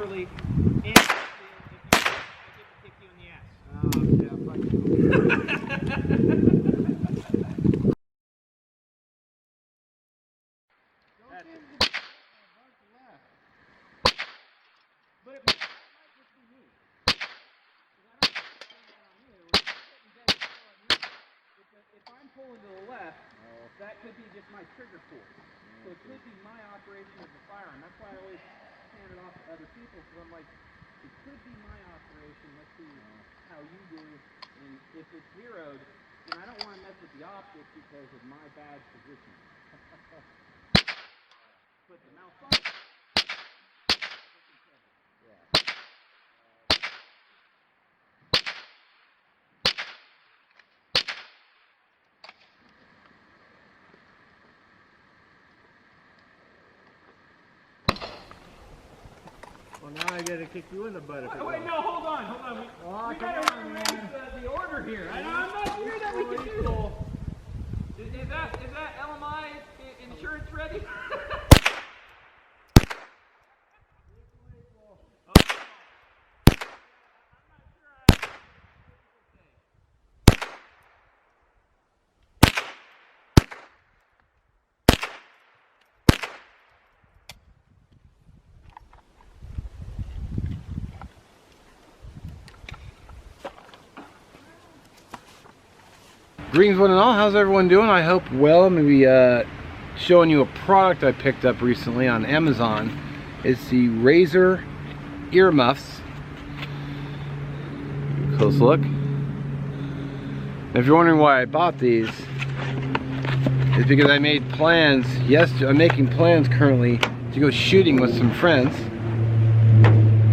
properly, and if I get to kick you in the ass. Oh, yeah, fuck you. But it might just be me. If I'm pulling to the left, that could be just my trigger pull. So it could be my operation of the firearm. That's why I always hand it off to other people, because I'm like, it could be my operation. Let's see how you do. And if it's zeroed, then I don't want to mess with the optic because of my bad position. Put the mouse on. Well, now I gotta kick you in the butt. Wait, no, hold on. We gotta rearrange the order here. I'm not sure that we can do that. Is that LMI insurance ready? Greetings one and all, how's everyone doing? I hope well. I'm going to be showing you a product I picked up recently on Amazon. It's the Razor Earmuffs. Close look. If you're wondering why I bought these, it's because I made plans, I'm making plans currently to go shooting with some friends.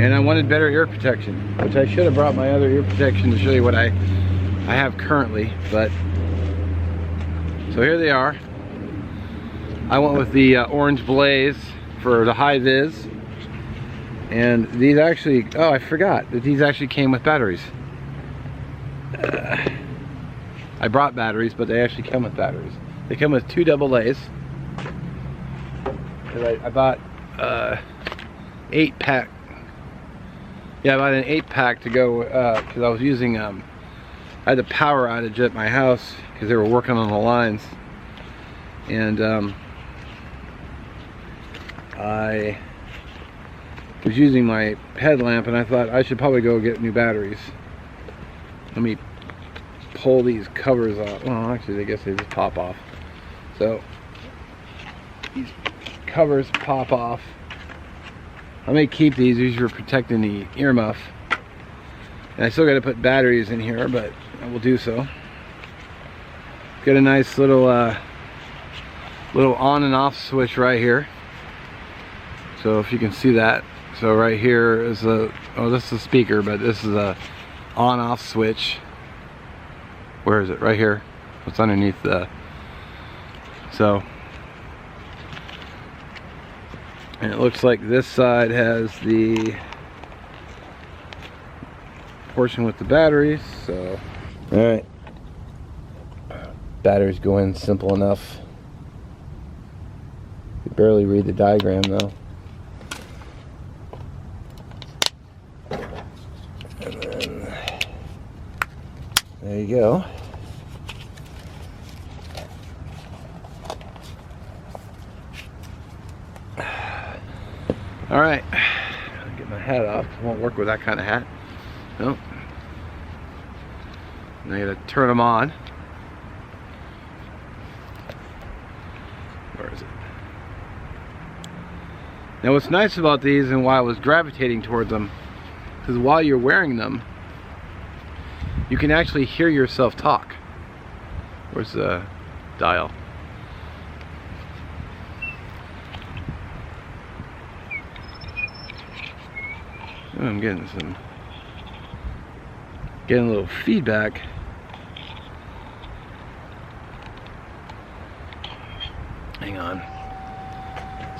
And I wanted better ear protection, which I should have brought my other ear protection to show you what I have currently, but so here they are. I went with the orange blaze for the high vis, and these actually, oh, I forgot that these actually came with batteries. I brought batteries, but they actually come with batteries. They come with 2 AA's. I bought 8-pack. Yeah, I bought an 8-pack to go because I was using I had a power outage at my house because they were working on the lines, and I was using my headlamp, and I thought I should probably go get new batteries. Let me pull these covers off. Well, actually, I guess they just pop off. So these covers pop off. I may keep these for protecting the earmuff. And I still got to put batteries in here, but I will do so. Got a nice little on and off switch right here. So if you can see that. So right here is this is a speaker, but this is a on off switch. Where is it? Right here. It's underneath the, and it looks like this side has the portion with the batteries. So alright, batteries go in simple enough. You barely read the diagram though. And then there you go. Alright, get my hat off. Won't work with that kind of hat. Nope. Now you gotta turn them on. Where is it? Now what's nice about these, and why I was gravitating towards them, because while you're wearing them, you can actually hear yourself talk. Where's the dial? Oh, I'm getting a little feedback. Hang on.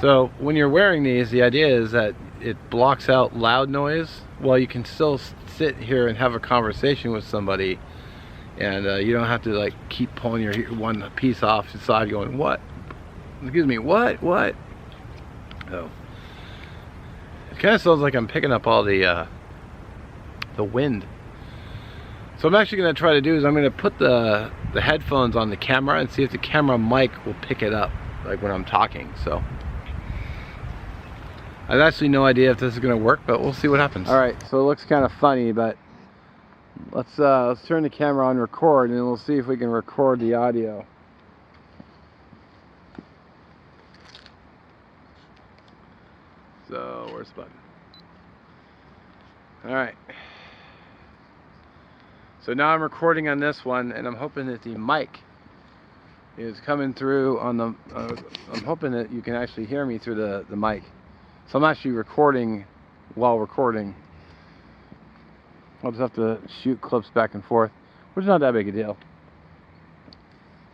So when you're wearing these, the idea is that it blocks out loud noise, while you can still sit here and have a conversation with somebody, and you don't have to like keep pulling your one piece off the side going, what? Excuse me, what? So Kind of sounds like I'm picking up all the wind. So I'm actually going to try to do is I'm going to put the headphones on the camera and see if the camera mic will pick it up, like when I'm talking. So I have actually no idea if this is going to work, but we'll see what happens. All right, so it looks kind of funny, but let's turn the camera on record, and then we'll see if we can record the audio. So where's the button? All right. So now I'm recording on this one, and I'm hoping that the mic is coming through on the. I'm hoping that you can actually hear me through the mic. So I'm actually recording while recording. I'll just have to shoot clips back and forth, which is not that big a deal.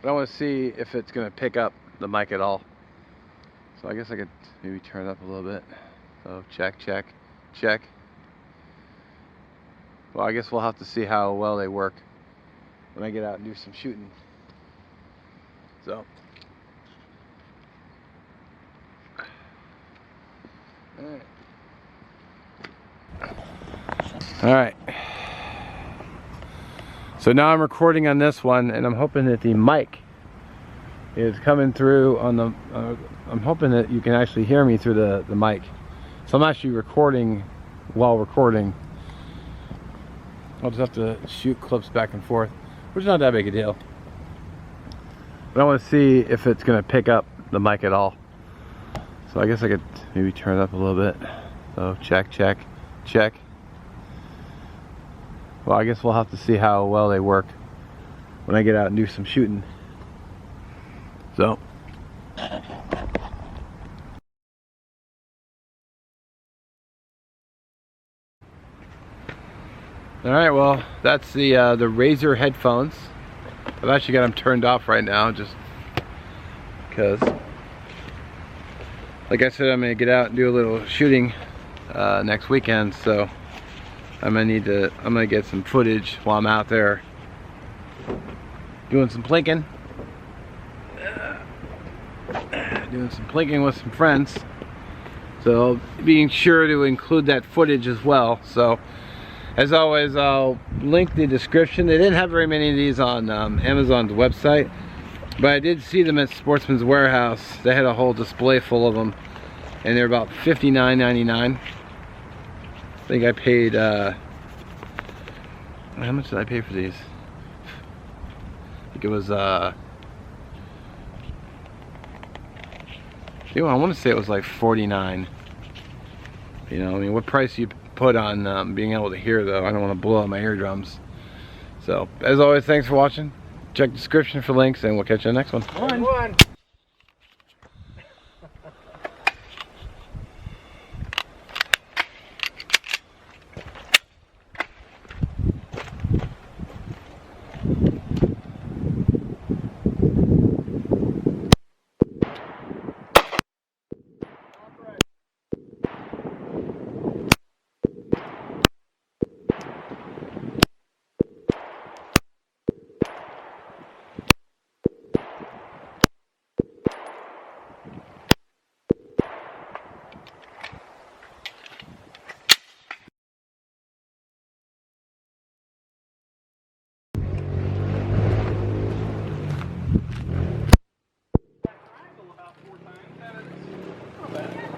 But I want to see if it's going to pick up the mic at all. So I guess I could maybe turn it up a little bit. So check, check, check. Well, I guess we'll have to see how well they work when I get out and do some shooting. So. All right. So now I'm recording on this one, and I'm hoping that the mic is coming through on the. I'm hoping that you can actually hear me through the mic. So I'm actually recording while recording. I'll just have to shoot clips back and forth, which is not that big a deal. But I want to see if it's going to pick up the mic at all. So I guess I could maybe turn it up a little bit. So check, check, check. Well, I guess we'll have to see how well they work when I get out and do some shooting. So. All right, well, that's the Razer headphones. I've actually got them turned off right now, just because, like I said, I'm gonna get out and do a little shooting next weekend. So I'm gonna get some footage while I'm out there doing some plinking. Doing some plinking with some friends. So being sure to include that footage as well. So as always, I'll link the description. They didn't have very many of these on Amazon's website, but I did see them at Sportsman's Warehouse. They had a whole display full of them, and they're about $59.99. I think I paid, how much did I pay for these? I think it was, I want to say it was like $49. You know, I mean, what price you put on being able to hear, though? I don't want to blow out my eardrums. So, as always, thanks for watching. Check the description for links, and we'll catch you in the next one. One.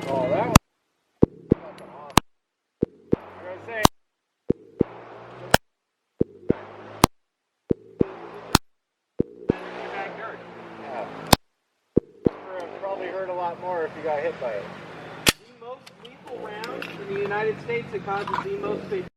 Oh, that one. I was gonna say. Yeah. Probably hurt a lot more if you got hit by it. The most lethal round in the United States that causes the most fatalities.